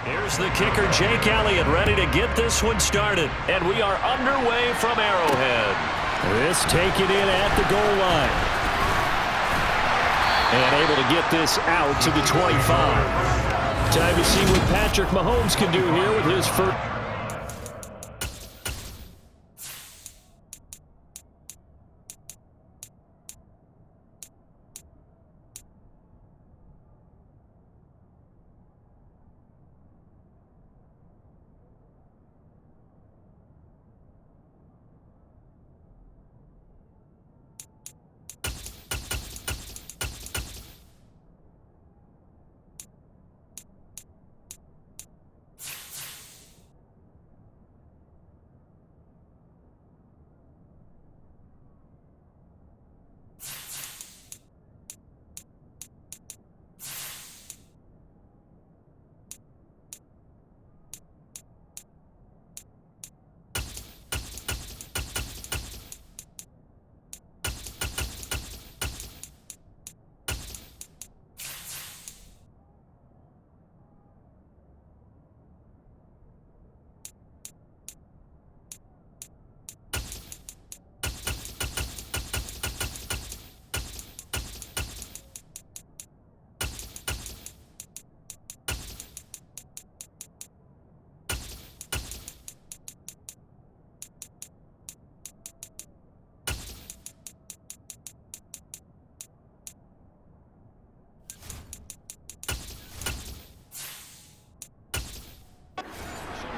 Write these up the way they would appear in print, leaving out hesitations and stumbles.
Here's the kicker, Jake Elliott, ready to get this one started. And we are underway from Arrowhead. This taken in at the goal line. And able to get this out to the 25. Time to see what Patrick Mahomes can do here with his first.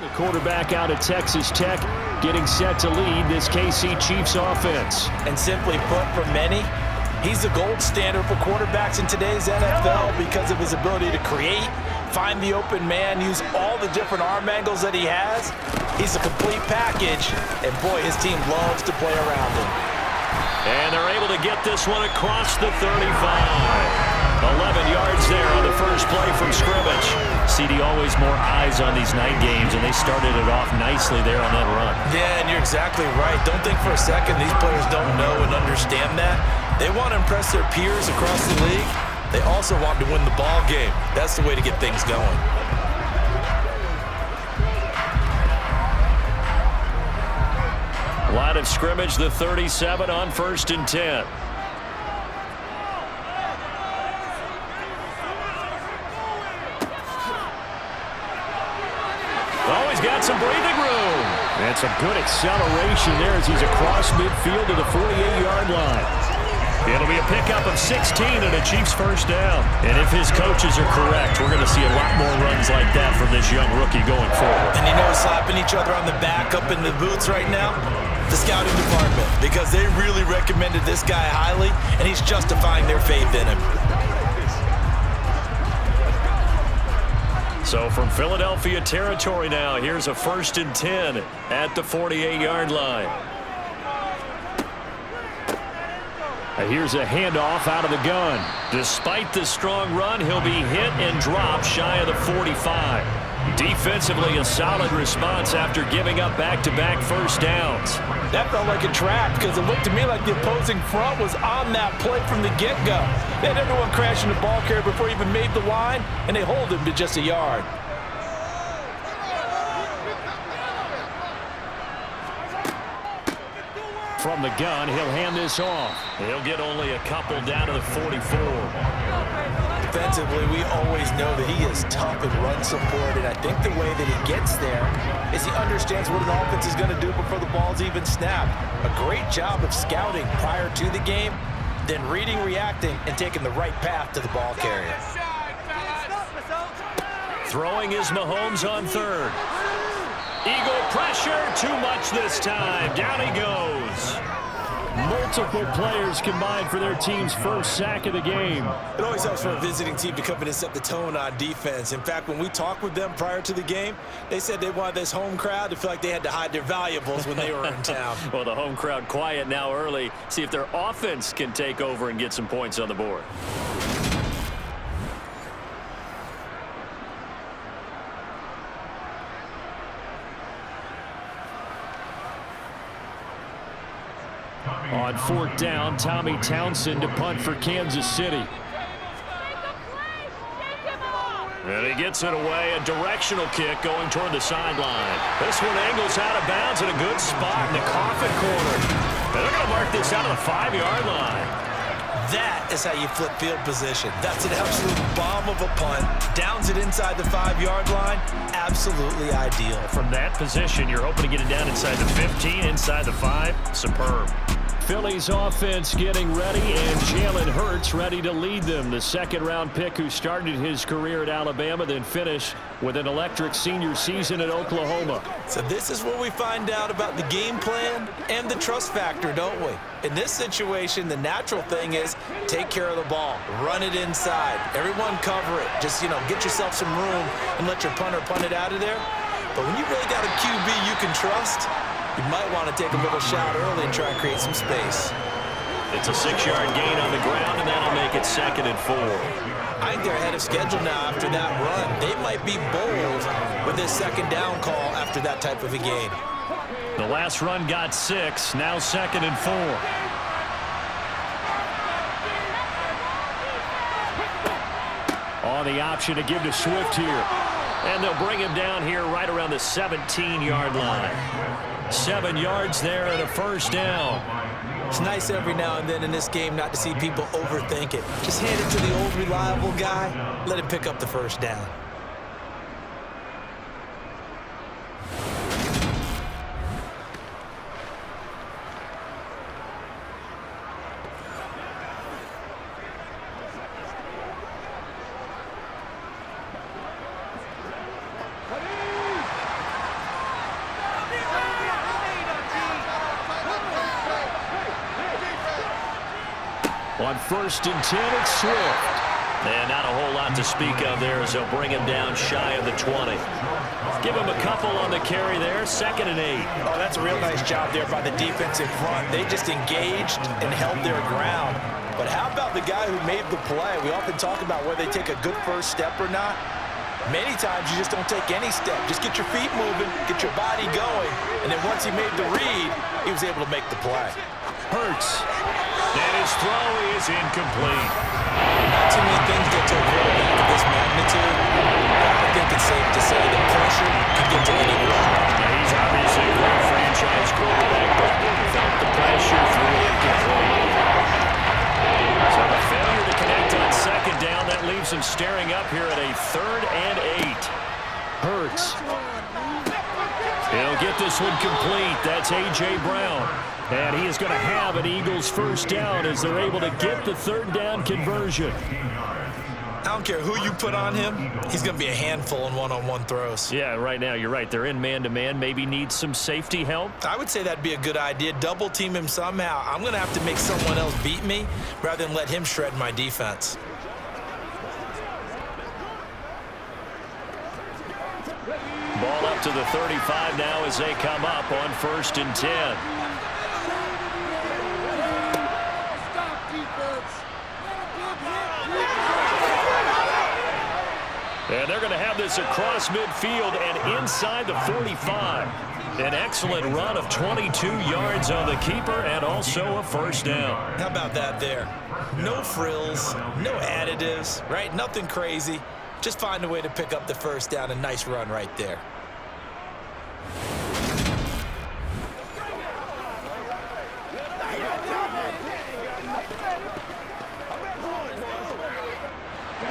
The quarterback out of Texas Tech getting set to lead this KC Chiefs offense. And simply put, for many, he's the gold standard for quarterbacks in today's NFL because of his ability to create, find the open man, use all the different arm angles that he has. He's a complete package, and boy, his team loves to play around him. And they're able to get this one across the 35. 11 yards there on the first play from scrimmage. CD, always more eyes on these night games, and they started it off nicely there on that run. Yeah, and you're exactly right. Don't think for a second these players don't know and understand that. They want to impress their peers across the league. They also want to win the ball game. That's the way to get things going. Line of scrimmage, the 37 on 1st and 10. Oh, he's got some breathing room. That's a good acceleration there as he's across midfield to the 48-yard line. It'll be a pickup of 16 and a Chiefs first down. And if his coaches are correct, we're going to see a lot more runs like that from this young rookie going forward. And you know, slapping each other on the back up in the boots right now? The scouting department, because they really recommended this guy highly, and he's justifying their faith in him. So from Philadelphia territory now, here's a 1st and 10 at the 48-yard line. Here's a handoff out of the gun. Despite the strong run, he'll be hit and dropped shy of the 45. Defensively, a solid response after giving up back-to-back first downs. That felt like a trap because it looked to me like the opposing front was on that play from the get-go. They had everyone crashing the ball carrier before he even made the line, and they hold him to just a yard. From the gun, he'll hand this off. He'll get only a couple down to the 44. Defensively, we always know that he is tough and run support, and I think the way that he gets there is he understands what an offense is going to do before the ball's even snapped. A great job of scouting prior to the game, then reading, reacting, and taking the right path to the ball carrier. Throwing is Mahomes on 3rd. Eagle pressure, too much this time. Down he goes. Multiple players combined for their team's first sack of the game. It always helps for a visiting team to come in and set the tone on defense. In fact, when we talked with them prior to the game, they said they wanted this home crowd to feel like they had to hide their valuables when they were in town. Well, the home crowd quiet now early. See if their offense can take over and get some points on the board. On 4th down, Tommy Townsend to punt for Kansas City. And he gets it away, a directional kick going toward the sideline. This one angles out of bounds in a good spot in the coffin corner. And they're going to mark this out of the 5-yard line. That is how you flip field position. That's an absolute bomb of a punt. Downs it inside the 5-yard line. Absolutely ideal. From that position, you're hoping to get it down inside the 15, inside the 5. Superb. Philly's offense getting ready, and Jalen Hurts ready to lead them. The second-round pick who started his career at Alabama, then finished with an electric senior season at Oklahoma. So this is where we find out about the game plan and the trust factor, don't we? In this situation, the natural thing is take care of the ball. Run it inside. Everyone cover it. Just, get yourself some room and let your punter punt it out of there. But when you really got a QB you can trust, you might want to take a little shot early and try and create some space. It's a 6-yard gain on the ground, and that'll make it 2nd and 4. I think they're ahead of schedule now after that run. They might be bold with this second down call after that type of a game. The last run got 6, now 2nd and 4. On the option to give to Swift here. And they'll bring him down here right around the 17-yard line. 7 yards there and a first down. It's nice every now and then in this game not to see people overthink it. Just hand it to the old reliable guy. Let him pick up the first down. On 1st and 10, it's Swift. And not a whole lot to speak of there as they'll bring him down shy of the 20. Give him a couple on the carry there, 2nd and 8. Oh, that's a real nice job there by the defense in front. They just engaged and held their ground. But how about the guy who made the play? We often talk about whether they take a good first step or not. Many times you just don't take any step. Just get your feet moving, get your body going, and then once he made the read, he was able to make the play. Hurts. And his throw is incomplete. Not too many things get to a quarterback of this magnitude. I think it's safe to say that pressure can get to anyone. Yeah, he's obviously a great franchise quarterback, but felt the pressure through incomplete. So a failure to connect on 2nd down. That leaves him staring up here at a 3rd and 8. Hurts. He'll get this one complete. That's A.J. Brown. And he is going to have an Eagles first down as they're able to get the 3rd down conversion. I don't care who you put on him. He's going to be a handful in one-on-one throws. Yeah, right now you're right. They're in man-to-man. Maybe needs some safety help. I would say that'd be a good idea. Double team him somehow. I'm going to have to make someone else beat me rather than let him shred my defense. Ball up to the 35 now as they come up on 1st and 10. And they're going to have this across midfield and inside the 45. An excellent run of 22 yards on the keeper and also a first down. How about that there? No frills, no additives, right? Nothing crazy. Just find a way to pick up the first down. A nice run right there.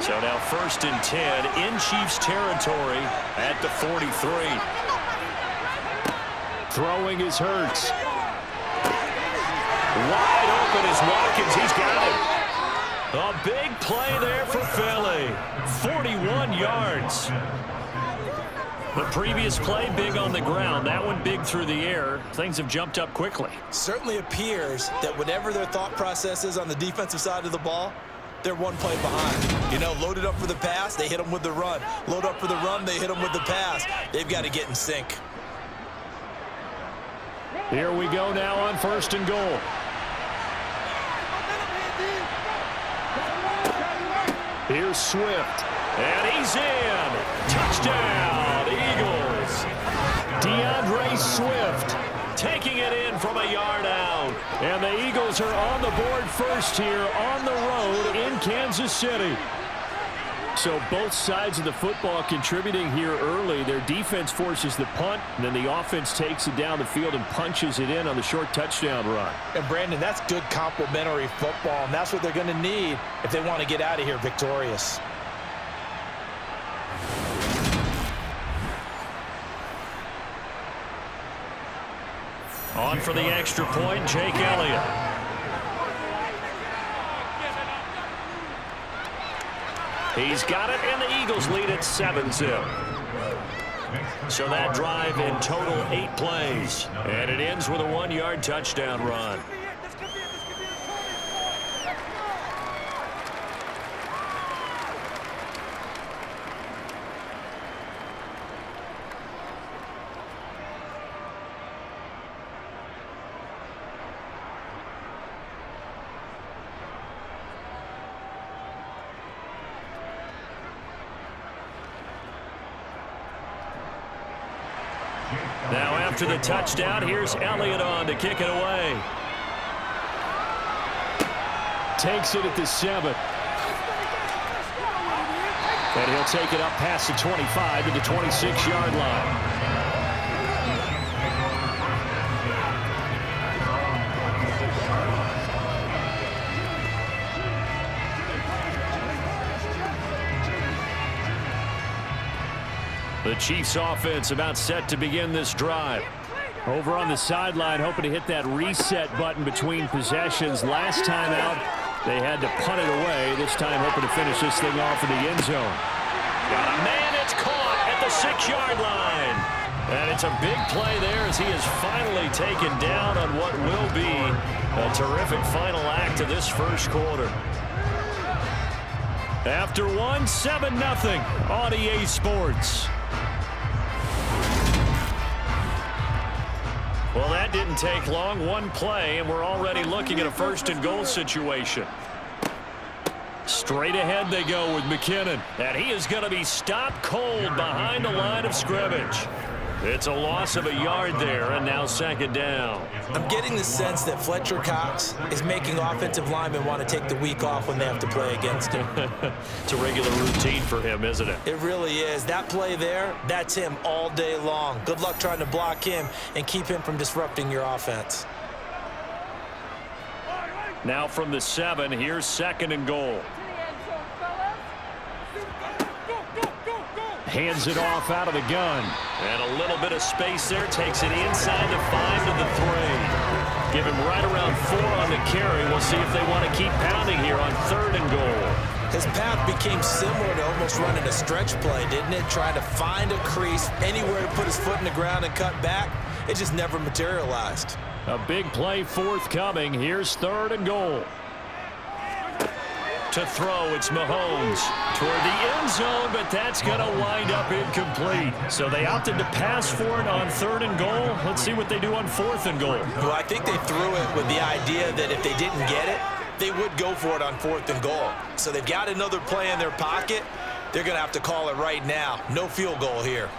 So now 1st and 10 in Chiefs territory at the 43. Throwing is Hurts. Wide open is Watkins. He's got it. A big play there for Philly. 41 yards. The previous play big on the ground. That one big through the air. Things have jumped up quickly. Certainly appears that whatever their thought process is on the defensive side of the ball, they're one play behind. Loaded up for the pass, they hit them with the run. Load up for the run, they hit them with the pass. They've got to get in sync. Here we go now on 1st and goal. Here's Swift, and he's in. Touchdown, Eagles. DeAndre Swift taking it in from a yard out. And the Eagles are on the board first here on the road in Kansas City. So both sides of the football contributing here early. Their defense forces the punt, and then the offense takes it down the field and punches it in on the short touchdown run. And Brandon, that's good complementary football, and that's what they're going to need if they want to get out of here victorious. On for the extra point, Jake Elliott. He's got it, and the Eagles lead at 7-0. So that drive in total 8 plays. And it ends with a 1-yard touchdown run. Now after the touchdown, here's Elliott on to kick it away. Takes it at the 7. And he'll take it up past the 25 to the 26-yard line. The Chiefs offense about set to begin this drive. Over on the sideline, hoping to hit that reset button between possessions. Last time out, they had to punt it away. This time hoping to finish this thing off in the end zone. Got a man, it's caught at the 6-yard line. And it's a big play there as he is finally taken down on what will be a terrific final act of this first quarter. After one, 7-0 on EA Sports. Well, that didn't take long. One play, and we're already looking at a first-and-goal situation. Straight ahead they go with McKinnon. And he is going to be stopped cold behind the line of scrimmage. It's a loss of a yard there, and now second down. I'm getting the sense that Fletcher Cox is making offensive linemen want to take the week off when they have to play against him. It's a regular routine for him, isn't it? It really is. That play there, that's him all day long. Good luck trying to block him and keep him from disrupting your offense. Now from the 7, here's second and goal. Hands it off out of the gun. And a little bit of space there. Takes it inside the 5 to the 3. Give him right around 4 on the carry. We'll see if they want to keep pounding here on third and goal. His path became similar to almost running a stretch play, didn't it? Trying to find a crease, anywhere to put his foot in the ground and cut back. It just never materialized. A big play forthcoming. Here's third and goal. To throw, it's Mahomes toward the end zone, but that's going to wind up incomplete. So they opted to pass for it on third and goal. Let's see what they do on fourth and goal. Well, I think they threw it with the idea that if they didn't get it, they would go for it on fourth and goal. So they've got another play in their pocket. They're going to have to call it right now. No field goal here.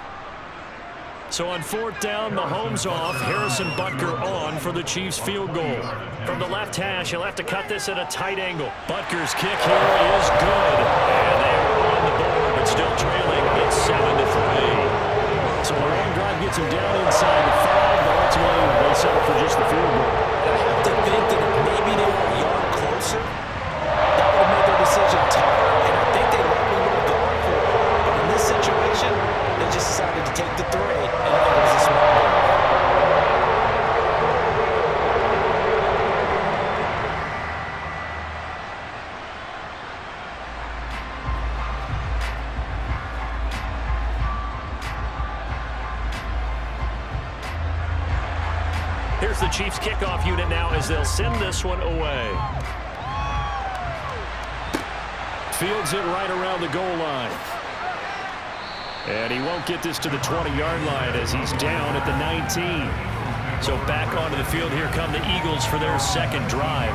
So on fourth down, Mahomes off, Harrison Butker on for the Chiefs field goal. From the left hash, he'll have to cut this at a tight angle. Butker's kick here is good. And they are on the board, but still trailing. It's 7-3. So a long drive gets him down inside the 5, but ultimately they settle for just the field goal. I have to think that if maybe they were a yard closer, that would have made their decision tougher. And I think they likely would have gone for it. But in this situation, they just decided to take the 3, and I think it was a smart move. Here's the Chiefs kickoff unit now as they'll send this one away. Fields it right around the goal line. And he won't get this to the 20-yard line as he's down at the 19. So back onto the field, here come the Eagles for their second drive.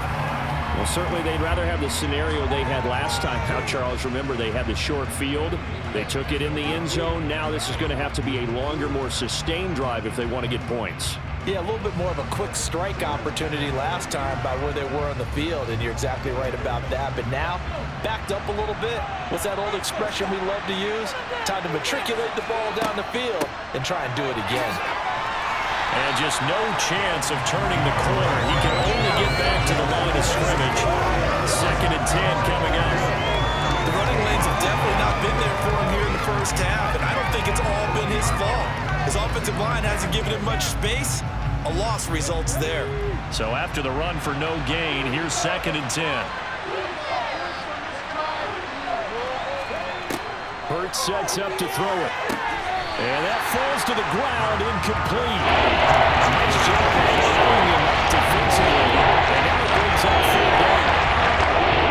Well, certainly they'd rather have the scenario they had last time out, Charles. Remember, they had the short field. They took it in the end zone. Now this is going to have to be a longer, more sustained drive if they want to get points. Yeah, a little bit more of a quick strike opportunity last time by where they were on the field, and you're exactly right about that. But now backed up a little bit. What's that old expression we love to use? Time to matriculate the ball down the field and try and do it again. And just no chance of turning the corner. He can only get back to the line of scrimmage. 2nd and 10 coming up. The running lanes have definitely not been there for him here in the first half, and I don't think it's all been his fault. His offensive line hasn't given him much space. A loss results there. So after the run for no gain, here's 2nd and 10. Hurts sets up to throw it. And that falls to the ground, incomplete. Nice job showing him up defensively. And now it brings up 4th down.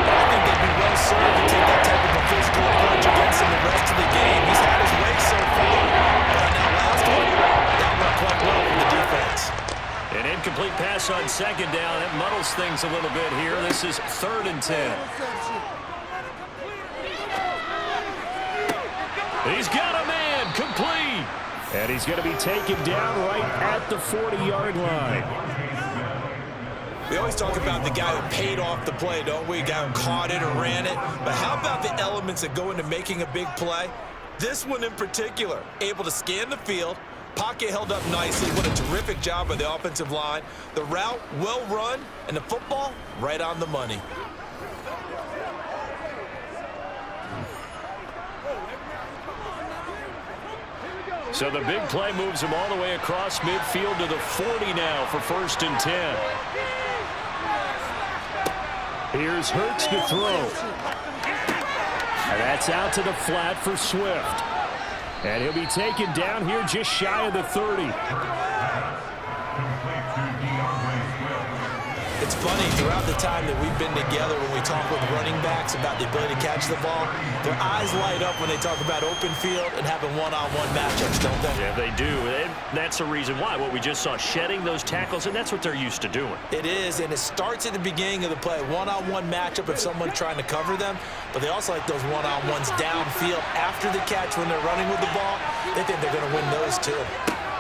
I think they'd be well served to take that type of a physical approach against him the rest of the game. He's had his way so far. But on that last one, that went quite well for the defense. An incomplete pass on 2nd down. It muddles things a little bit here. This is 3rd and 10. He's got a man, complete. And he's going to be taken down right at the 40-yard line. We always talk about the guy who paid off the play, don't we? A guy who caught it or ran it. But how about the elements that go into making a big play? This one in particular, able to scan the field, pocket held up nicely. What a terrific job by the offensive line. The route, well run, and the football, right on the money. So the big play moves him all the way across midfield to the 40 now for 1st and 10. Here's Hurts to throw. And that's out to the flat for Swift. And he'll be taken down here just shy of the 30. It's funny, throughout the time that we've been together when we talk with running backs about the ability to catch the ball, their eyes light up when they talk about open field and having one-on-one matchups, don't they? Yeah, they do. And that's the reason why. What we just saw, shedding those tackles, and that's what they're used to doing. It is, and it starts at the beginning of the play. One-on-one matchup if someone's trying to cover them, but they also like those one-on-ones downfield after the catch when they're running with the ball. They think they're going to win those too.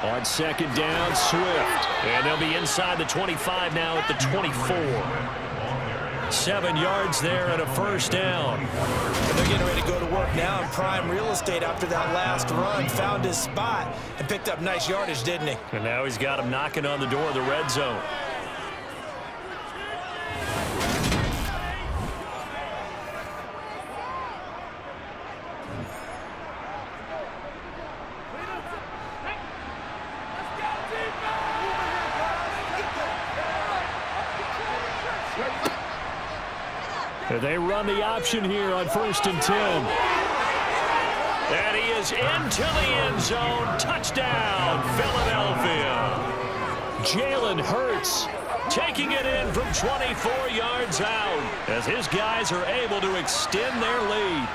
On 2nd down, Swift. And they'll be inside the 25 now at the 24. 7 yards there and a 1st down. And they're getting ready to go to work now in prime real estate after that last run. Found his spot and picked up nice yardage, didn't he? And now he's got him knocking on the door of the red zone. They run the option here on 1st and 10. And he is into the end zone. Touchdown, Philadelphia. Jalen Hurts taking it in from 24 yards out as his guys are able to extend their lead.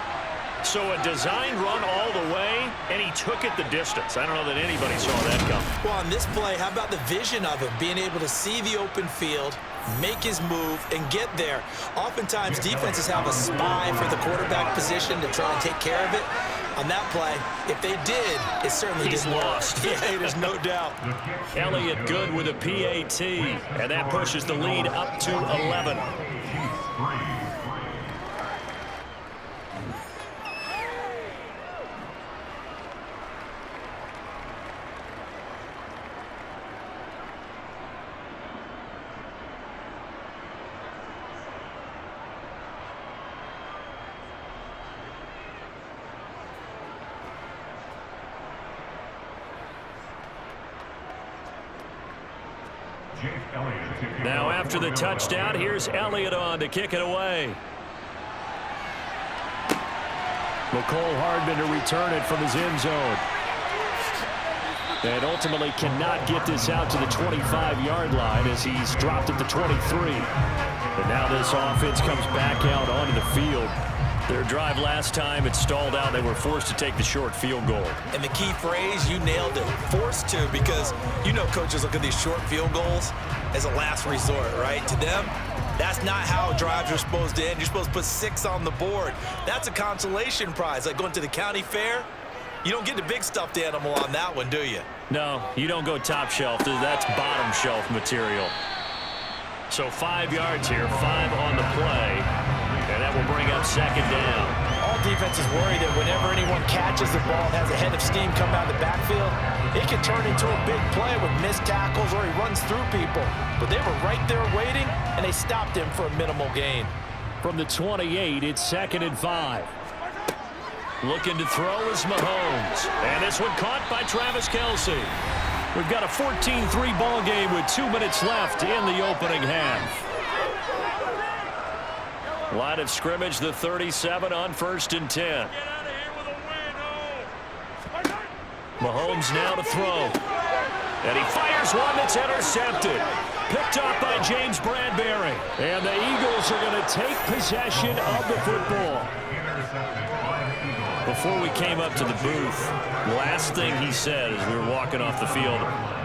So a designed run all the way, and he took it the distance. I don't know that anybody saw that coming. Well, on this play, how about the vision of him, being able to see the open field, make his move, and get there. Oftentimes, defenses have a spy for the quarterback position to try and take care of it. On that play, if they did, it certainly didn't lost. Yeah, there's no doubt. Elliott good with a PAT, and that pushes the lead up to 11. Now after the touchdown, here's Elliott on to kick it away. McCole Hardman to return it from his end zone. And ultimately cannot get this out to the 25-yard line as he's dropped at the 23. And now this offense comes back out onto the field. Their drive last time, it stalled out. They were forced to take the short field goal. And the key phrase, you nailed it, forced to, because you know coaches look at these short field goals as a last resort, right? To them, that's not how drives are supposed to end. You're supposed to put 6 on the board. That's a consolation prize, like going to the county fair. You don't get the big stuffed animal on that one, do you? No, you don't go top shelf. That's bottom shelf material. So 5 yards here, 5 on the play. And that will bring bring up second down. All defenses worry that whenever anyone catches the ball and has a head of steam come out of the backfield, it can turn into a big play with missed tackles or he runs through people. But they were right there waiting, and they stopped him for a minimal gain. From the 28, it's 2nd and 5. Looking to throw is Mahomes. And this one caught by Travis Kelce. We've got a 14-3 ball game with 2 minutes left in the opening half. Line of scrimmage, the 37 on 1st and 10. Mahomes now to throw. And he fires one that's intercepted. Picked off by James Bradbury. And the Eagles are going to take possession of the football. Before we came up to the booth, last thing he said as we were walking off the field,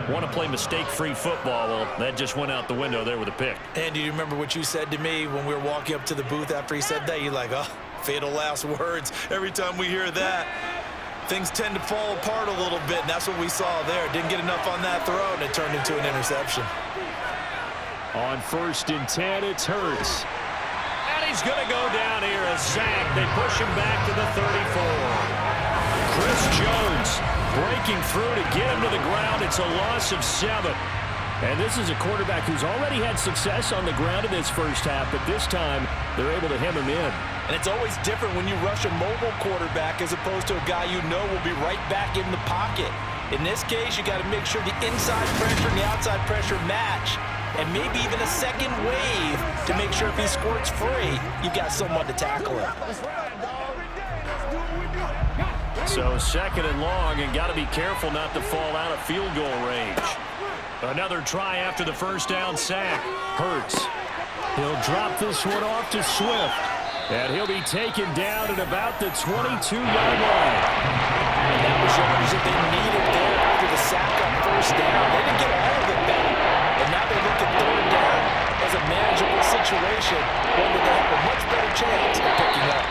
want to play mistake-free football. Well, that just went out the window there with a pick. And do you remember what you said to me when we were walking up to the booth after he said that? You're like, oh, fatal last words. Every time we hear that, things tend to fall apart a little bit, and that's what we saw there. Didn't get enough on that throw, and it turned into an interception. On 1st and 10, it's Hurts. And he's going to go down here, a sack. They push him back to the 34. Chris Jones breaking through to get him to the ground. It's a loss of 7. And this is a quarterback who's already had success on the ground in this first half, but this time they're able to hem him in. And it's always different when you rush a mobile quarterback as opposed to a guy you know will be right back in the pocket. In this case, you got to make sure the inside pressure and the outside pressure match. And maybe even a second wave to make sure if he squirts free, you've got someone to tackle him. So 2nd and long, and got to be careful not to fall out of field goal range. Another try after the first down sack. Hurts. He'll drop this one off to Swift. And he'll be taken down at about the 22-yard line. And that was yardage that they needed there after the sack on first down. They didn't get all of it back. And now they look at 3rd down as a manageable situation, one that they have a much better chance of picking up.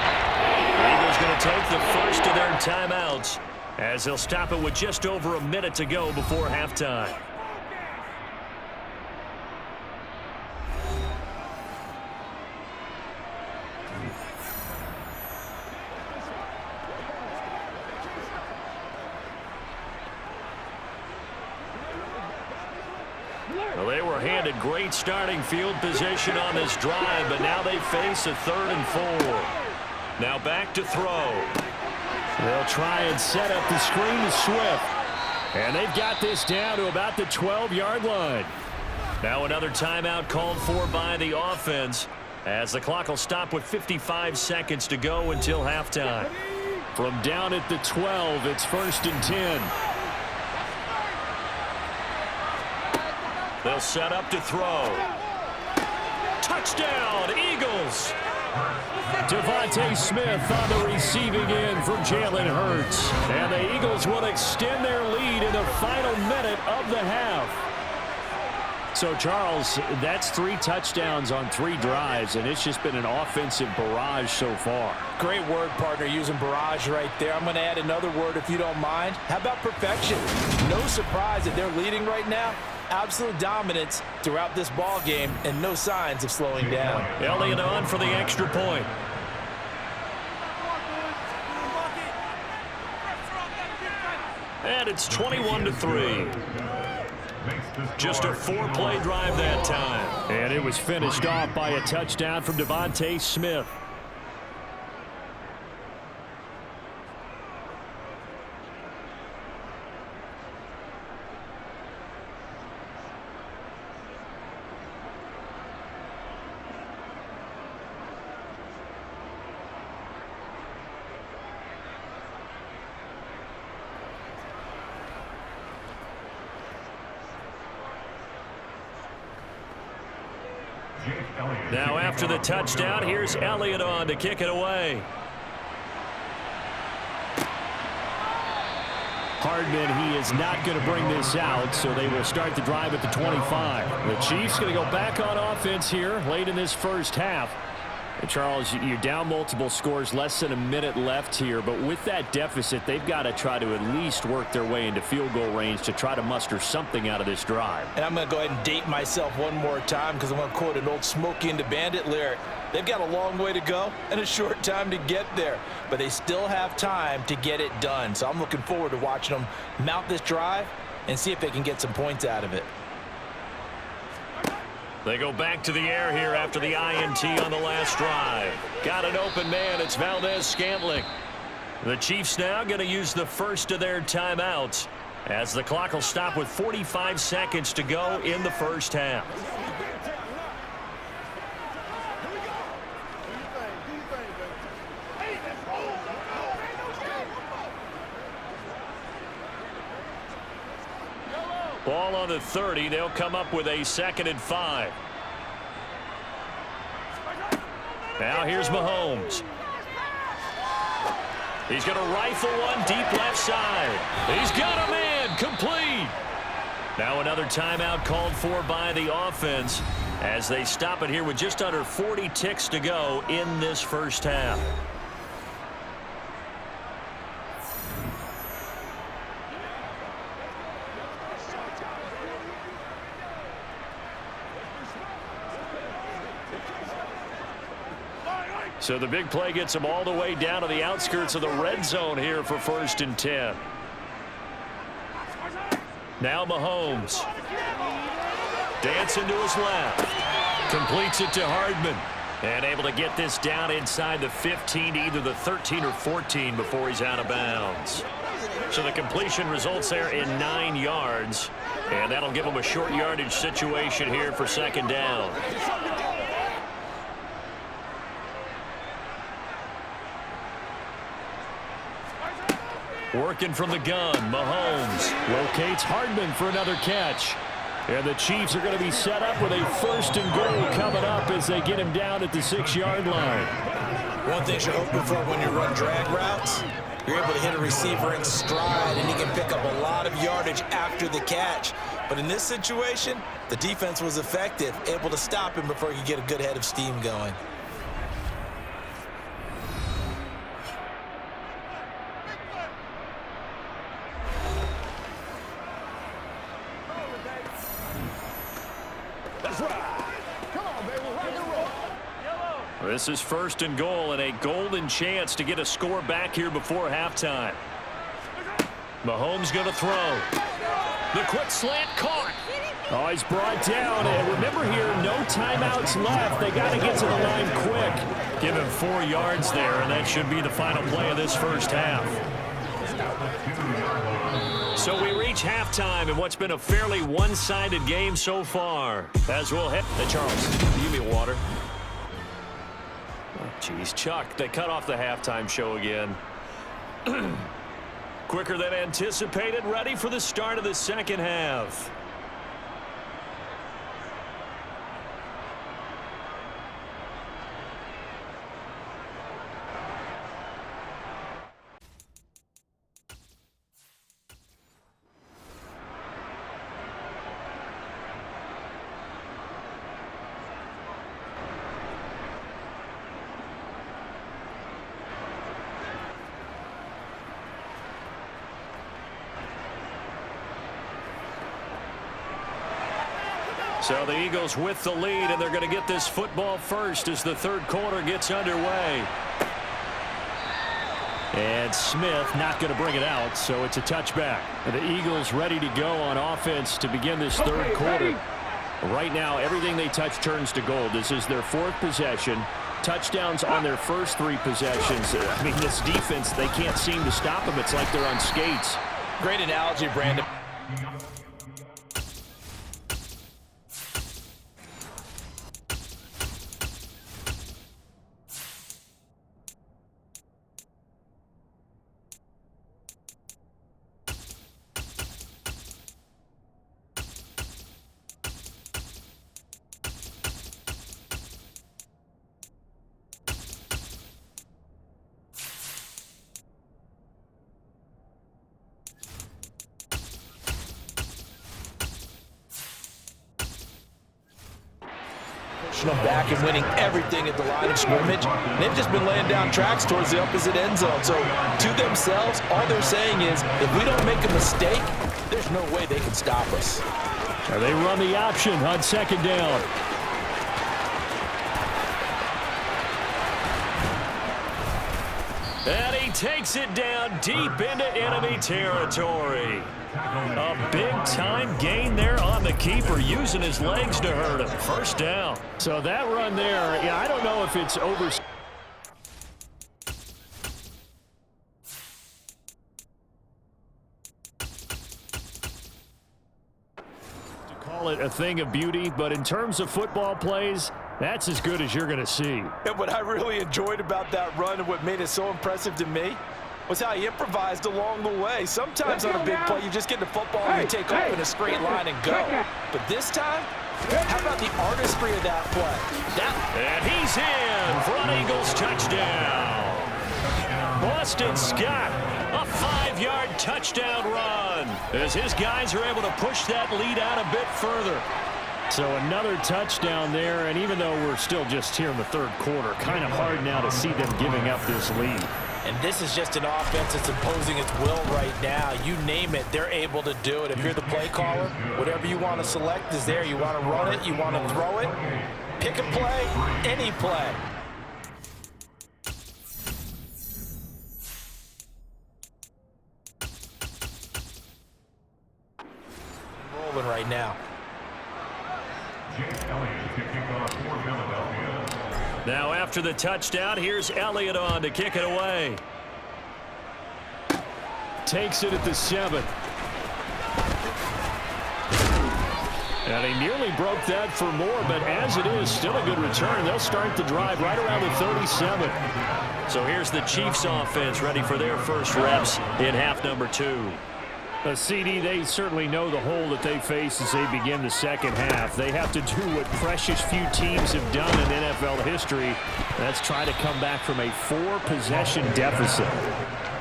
The Eagles going to take the first of their timeouts as they'll stop it with just over a minute to go before halftime. Well, they were handed great starting field position on this drive, but now they face a 3rd and 4. Now back to throw. They'll try and set up the screen to Swift. And they've got this down to about the 12-yard line. Now another timeout called for by the offense as the clock will stop with 55 seconds to go until halftime. From down at the 12, it's 1st and 10. They'll set up to throw. Touchdown, Eagles! Devontae Smith on the receiving end from Jalen Hurts. And the Eagles will extend their lead in the final minute of the half. So, Charles, that's 3 touchdowns on 3 drives, and it's just been an offensive barrage so far. Great word, partner, using barrage right there. I'm going to add another word if you don't mind. How about perfection? No surprise that they're leading right now. Absolute dominance throughout this ball game and no signs of slowing down. Elliott on for the extra point. And it's 21-3. Just a 4-play drive that time. And it was finished off by a touchdown from Devontae Smith. Now after the touchdown, here's Elliott on to kick it away. Hardman, he is not going to bring this out, so they will start the drive at the 25. The Chiefs going to go back on offense here late in this first half. Charles, you're down multiple scores, less than a minute left here, but with that deficit, they've got to try to at least work their way into field goal range to try to muster something out of this drive. And I'm going to go ahead and date myself one more time because I'm going to quote an old Smokey and the Bandit lyric. They've got a long way to go and a short time to get there, but they still have time to get it done. So I'm looking forward to watching them mount this drive and see if they can get some points out of it. They go back to the air here after the INT on the last drive. Got an open man. It's Valdez-Scantling. The Chiefs now going to use the first of their timeouts as the clock will stop with 45 seconds to go in the first half. Ball on the 30. They'll come up with a 2nd and 5. Now here's Mahomes. He's going to rifle one deep left side. He's got a man complete. Now another timeout called for by the offense as they stop it here with just under 40 ticks to go in this first half. So the big play gets them all the way down to the outskirts of the red zone here for 1st and 10. Now Mahomes. Dancing to his left. Completes it to Hardman. And able to get this down inside the 15 to either the 13 or 14 before he's out of bounds. So the completion results there in 9 yards. And that'll give them a short yardage situation here for 2nd down. Working from the gun, Mahomes locates Hardman for another catch. And the Chiefs are going to be set up with a 1st and goal coming up as they get him down at the 6-yard line. One thing you're hoping for when you run drag routes, you're able to hit a receiver in stride, and he can pick up a lot of yardage after the catch. But in this situation, the defense was effective, able to stop him before he could get a good head of steam going. This is 1st and goal and a golden chance to get a score back here before halftime. Mahomes going to throw. The quick slant caught. Oh, he's brought down. And remember here, no timeouts left. They got to get to the line quick. Give him 4 yards there, and that should be the final play of this first half. So we reach halftime in what's been a fairly one-sided game so far. As we'll hit the Charles. Give me water. Jeez, Chuck, they cut off the halftime show again. Quicker than anticipated, ready for the start of the second half. So the Eagles with the lead, and they're going to get this football first as the 3rd quarter gets underway. And Smith not going to bring it out, so it's a touchback. And the Eagles ready to go on offense to begin this 3rd quarter. Right now, everything they touch turns to gold. This is their 4th possession. Touchdowns on their first 3 possessions. I mean, this defense, they can't seem to stop them. It's like they're on skates. Great analogy, Brandon. pushing them back and winning everything at the line of scrimmage. They've just been laying down tracks towards the opposite end zone. So to themselves, all they're saying is, if we don't make a mistake, there's no way they can stop us. They run the option on second down. And he takes it down deep into enemy territory. A big-time gain there on the keeper, using his legs to hurt him. First down. So that run there, yeah, I don't know if it's over. To call it a thing of beauty, but in terms of football plays, that's as good as you're going to see. And what I really enjoyed about that run and what made it so impressive to me was how he improvised along the way. Sometimes on a big play, you just get the football and you take off in a straight line and go. But this time, how about the artistry of that play? And he's in for an Eagles touchdown. Boston Scott, a 5-yard touchdown run, as his guys are able to push that lead out a bit further. So another touchdown there, and even though we're still just here in the third quarter, kind of hard now to see them giving up this lead. And this is just an offense that's imposing its will right now. You name it, they're able to do it. If you're the play caller, whatever you want to select is there. You want to run it, you want to throw it, pick a play, any play. Rolling right now. Now after the touchdown, here's Elliott on to kick it away. Takes it at the 7. And he nearly broke that for more, but as it is, still a good return. They'll start the drive right around the 37. So here's the Chiefs offense ready for their first reps in half number 2. A CD, they certainly know the hole that they face as they begin the second half. They have to do what precious few teams have done in NFL history. That's try to come back from a 4-possession deficit.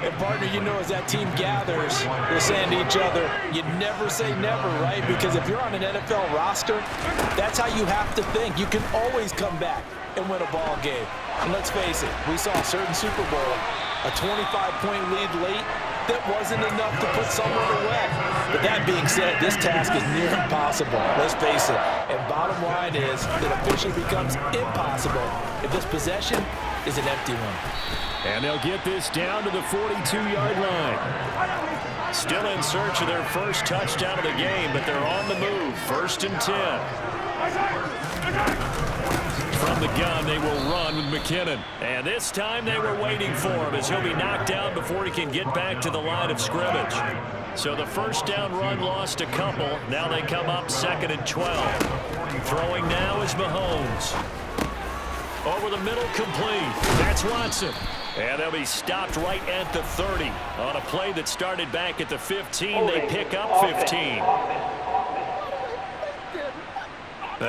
And partner, you know, as that team gathers, they're saying to each other, you never say never, right? Because if you're on an NFL roster, that's how you have to think. You can always come back and win a ball game. And let's face it, we saw a certain Super Bowl, a 25-point lead late, that wasn't enough to put someone away. But that being said, this task is near impossible. Let's face it. And bottom line is, it officially becomes impossible if this possession is an empty one. And they'll get this down to the 42-yard line. Still in search of their first touchdown of the game, but they're on the move. 1st and 10. From the gun, they will run with McKinnon. And this time they were waiting for him as he'll be knocked down before he can get back to the line of scrimmage. So the first down run lost a couple. Now they come up 2nd and 12. Throwing now is Mahomes. Over the middle, complete. That's Watson. And they'll be stopped right at the 30. On a play that started back at the 15, they pick up 15.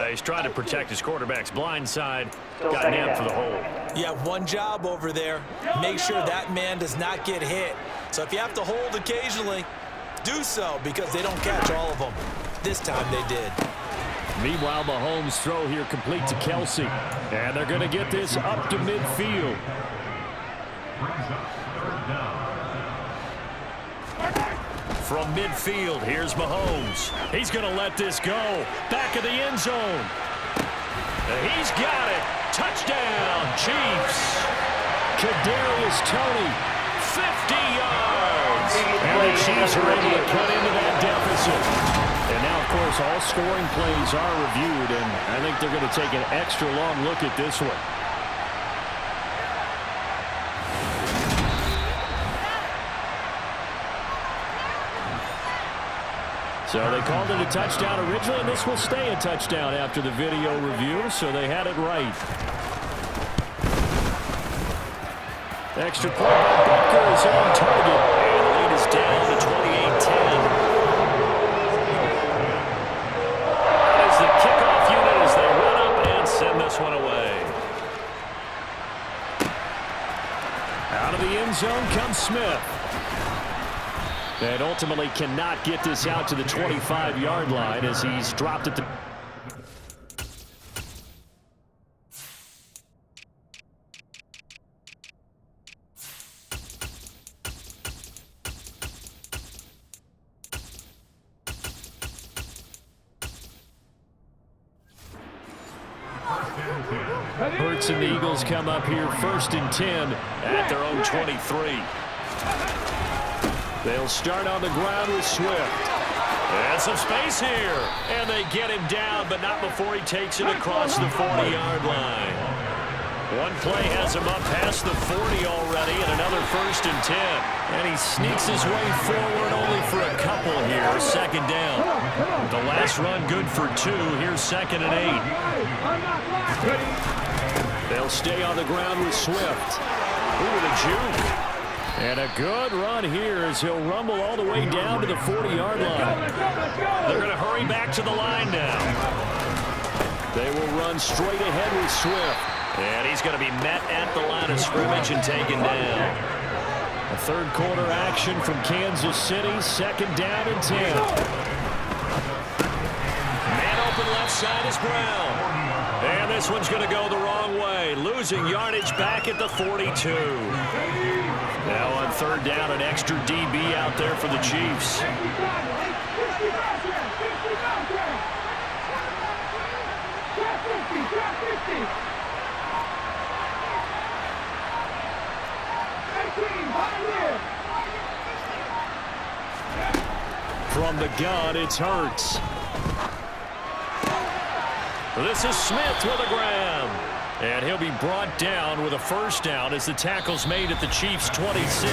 He's trying to protect his quarterback's blind side. Got nabbed for the hold. You have one job over there. Make sure that man does not get hit. So if you have to hold occasionally, do so, because they don't catch all of them. This time they did. Meanwhile, Mahomes' throw here complete to Kelsey. And they're going to get this up to midfield. From midfield, here's Mahomes. He's going to let this go. Back of the end zone. He's got it. Touchdown, Chiefs. Kadarius Toney, 50 yards. And the Chiefs are able to cut into that deficit. And now, of course, all scoring plays are reviewed, and I think they're going to take an extra long look at this one. So they called it a touchdown originally, and this will stay a touchdown after the video review, so they had it right. Extra point by Butker is on target, and the lead is down to 28-10. That is the kickoff unit as they run up and send this one away. Out of the end zone comes Smith. And ultimately cannot get this out to the 25-yard line as he's dropped at the... Hurts and the Eagles come up here 1st and 10 at their own 23. They'll start on the ground with Swift. And some space here. And they get him down, but not before he takes it across the 40-yard line. One play has him up past the 40 already, and another 1st and 10. And he sneaks his way forward only for a couple here. 2nd down. The last run good for 2. Here's 2nd and 8. They'll stay on the ground with Swift. Ooh, the juke. And a good run here as he'll rumble all the way down to the 40-yard line. They're going to hurry back to the line now. They will run straight ahead with Swift. And he's going to be met at the line of scrimmage and taken down. A 3rd quarter action from Kansas City. 2nd down and 10. Man open left side is Brown. And this one's going to go the wrong way. Losing yardage back at the 42. Now on 3rd down, an extra DB out there for the Chiefs. From the gun, it's Hurts. This is Smith with a grab. And he'll be brought down with a 1st down as the tackle's made at the Chiefs' 26.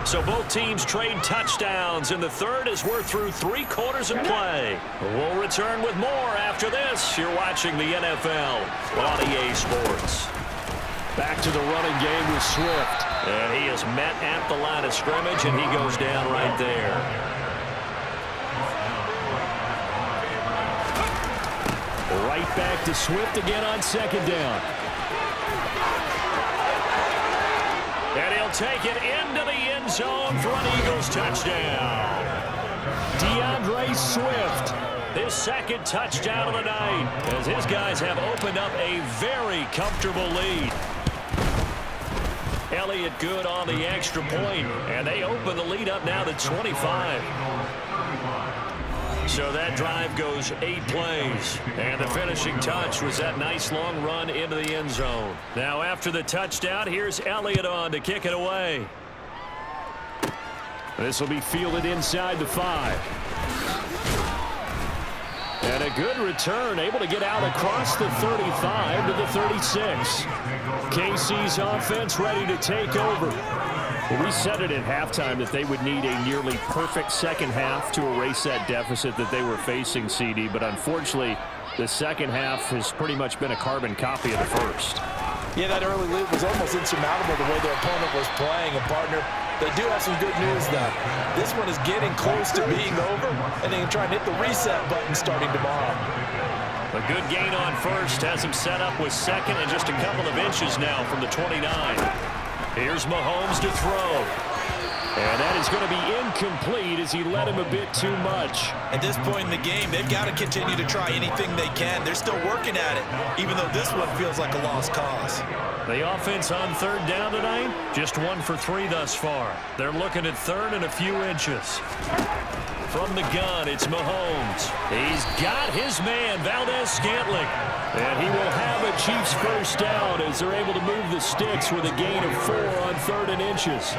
So both teams trade touchdowns in the 3rd as we're through 3 quarters of play. We'll return with more after this. You're watching the NFL on EA Sports. Back to the running game with Swift. And he is met at the line of scrimmage, and he goes down right there. Right back to Swift again on 2nd down. And he'll take it into the end zone for an Eagles touchdown. DeAndre Swift, his 2nd touchdown of the night, as his guys have opened up a very comfortable lead. Elliott good on the extra point, and they open the lead up now to 25. So that drive goes 8 plays, and the finishing touch was that nice long run into the end zone. Now after the touchdown, here's Elliott on to kick it away. This will be fielded inside the 5. And a good return, able to get out across the 35 to the 36. KC's offense ready to take over. Well, we said it at halftime that they would need a nearly perfect 2nd half to erase that deficit that they were facing, CD. But unfortunately, the 2nd half has pretty much been a carbon copy of the 1st. Yeah, that early lead was almost insurmountable the way their opponent was playing. And, partner, they do have some good news, though. This one is getting close to being over, and they can try and hit the reset button starting tomorrow. A good gain on 1st has him set up with 2nd and just a couple of inches now from the 29. Here's Mahomes to throw. And that is going to be incomplete as he led him a bit too much. At this point in the game, they've got to continue to try anything they can. They're still working at it, even though this one feels like a lost cause. The offense on 3rd down tonight, just 1 for 3 thus far. They're looking at 3rd and a few inches. From the gun, it's Mahomes. He's got his man, Valdez-Scantling. And he will have a Chiefs 1st down as they're able to move the sticks with a gain of 4 on 3rd and inches.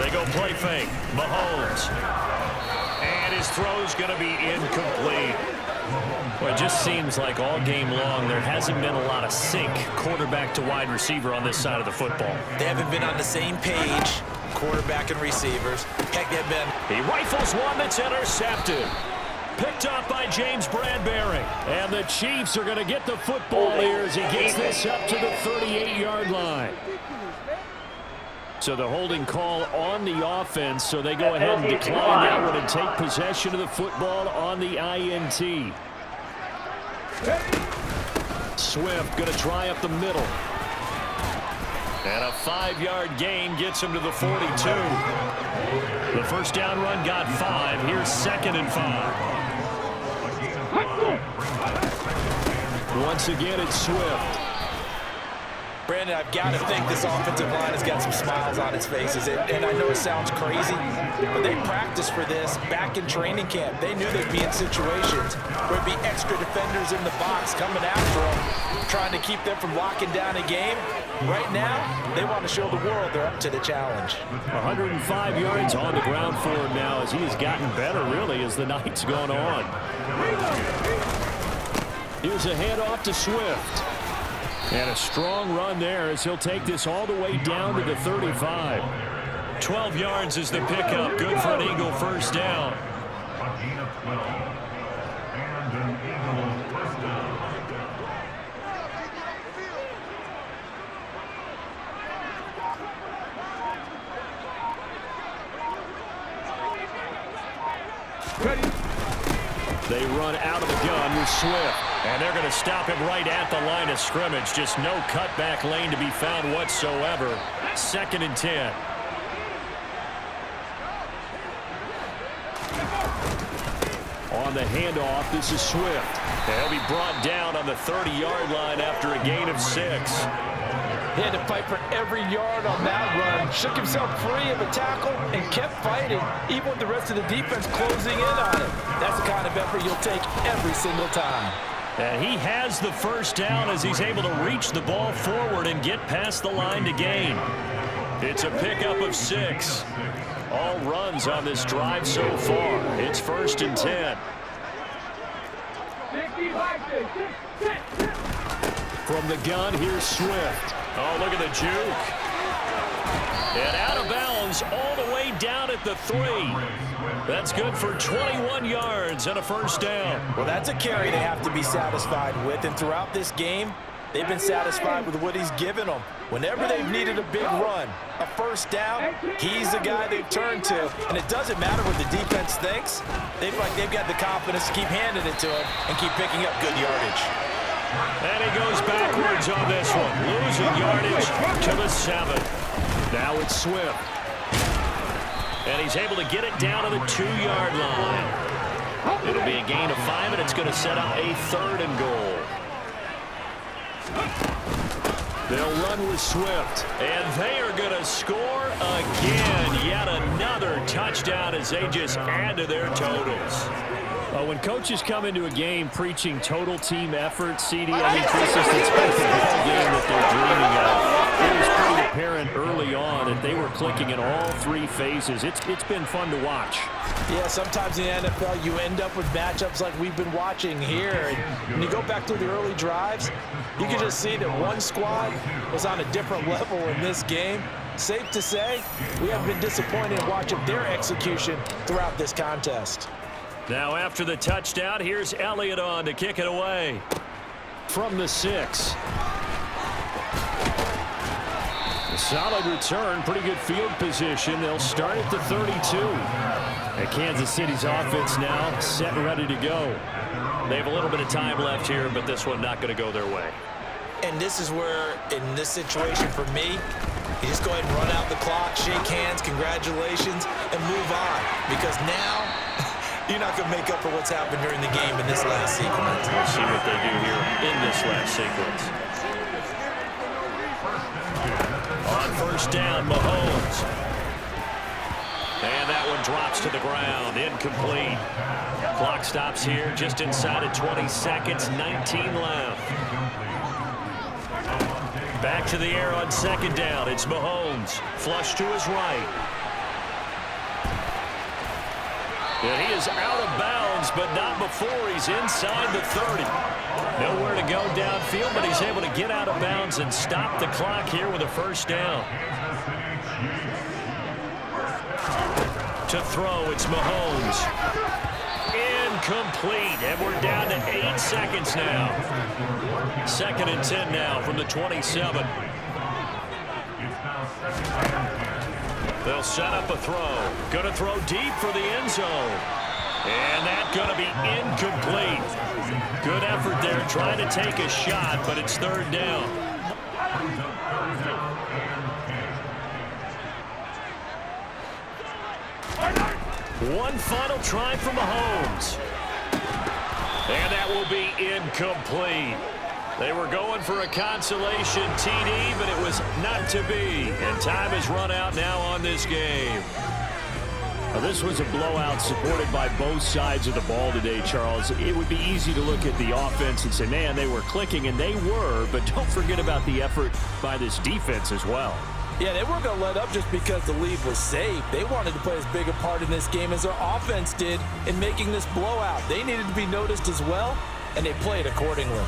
They go play fake. Mahomes. And his throw's going to be incomplete. Well, it just seems like all game long there hasn't been a lot of sync quarterback to wide receiver on this side of the football. They haven't been on the same page, quarterback and receivers. Heck, they've been. He rifles one that's intercepted. Picked up by James Bradbury. And the Chiefs are going to get the football here as he gets this up to the 38-yard line. So the holding call on the offense, so they go ahead and decline that one and take possession of the football on the INT. Swift going to try up the middle. And a 5-yard gain gets him to the 42. The 1st down run got 5. Here's 2nd and 5. Once again, it's Swift. Brandon, I've got to think this offensive line has got some smiles on its faces. And I know it sounds crazy, but they practiced for this back in training camp. They knew they'd be in situations where there'd be extra defenders in the box coming after them, trying to keep them from locking down a game. Right now, they want to show the world they're up to the challenge. 105 yards on the ground for him now as he has gotten better, really, as the night's gone on. Here's a handoff to Swift. And a strong run there as he'll take this all the way down to the 35. 12 yards is the pickup. Good for an Eagle first down. They run out of the gun with Swift. And they're going to stop him right at the line of scrimmage. Just no cutback lane to be found whatsoever. 2nd and 10. On the handoff, this is Swift. They'll be brought down on the 30-yard line after a gain of 6. He had to fight for every yard on that run. Shook himself free of a tackle and kept fighting, even with the rest of the defense closing in on him. That's the kind of effort you'll take every single time. And he has the first down as he's able to reach the ball forward and get past the line to gain. It's a pickup of 6. All runs on this drive so far. It's 1st and 10. From the gun, here's Swift. Oh, look at the juke. And out of bounds all the way down at the 3. That's good for 21 yards and a first down. Well, that's a carry they have to be satisfied with. And throughout this game, they've been satisfied with what he's given them. Whenever they've needed a big run, a first down, he's the guy they've turned to. And it doesn't matter what the defense thinks. They feel like they've got the confidence to keep handing it to him and keep picking up good yardage. And he goes backwards on this one, losing yardage to the 7. Now it's Swift. And he's able to get it down to the 2-yard line. It'll be a gain of 5, and it's going to set up a 3rd and goal. They'll run with Swift. And they are going to score again. Yet another touchdown as they just add to their totals. When coaches come into a game preaching total team effort, CD, I think this is the type of ball game that they're dreaming of. It was pretty apparent early on that they were clicking in all 3 phases. It's been fun to watch. Yeah, sometimes in the NFL you end up with matchups like we've been watching here. And when you go back to the early drives, you can just see that one squad was on a different level in this game. Safe to say, we have been disappointed in watching their execution throughout this contest. Now after the touchdown, here's Elliott on to kick it away. From the 6. A solid return, pretty good field position. They'll start at the 32. And Kansas City's offense now set and ready to go. They have a little bit of time left here, but this one not going to go their way. And this is where, in this situation for me, you just go ahead and run out the clock, shake hands, congratulations, and move on. Because now, you're not going to make up for what's happened during the game in this last sequence. We'll see what they do here in this last sequence. On first down, Mahomes. And that one drops to the ground, incomplete. Clock stops here just inside of 20 seconds, 19 left. Back to the air on 2nd down. It's Mahomes. Flush to his right. And he is out of bounds, but not before he's inside the 30. Nowhere to go downfield, but he's able to get out of bounds and stop the clock here with a first down. To throw, it's Mahomes. Incomplete, and we're down to 8 seconds now. 2nd and 10 now from the 27. They'll set up a throw. Going to throw deep for the end zone. And that's going to be incomplete. Good effort there trying to take a shot, but it's 3rd down. One final try for Mahomes. And that will be incomplete. They were going for a consolation TD, but it was not to be. And time has run out now on this game. Now, this was a blowout supported by both sides of the ball today, Charles. It would be easy to look at the offense and say, man, they were clicking, and they were, but don't forget about the effort by this defense as well. Yeah, they weren't going to let up just because the lead was saved. They wanted to play as big a part in this game as their offense did in making this blowout. They needed to be noticed as well, and they played accordingly.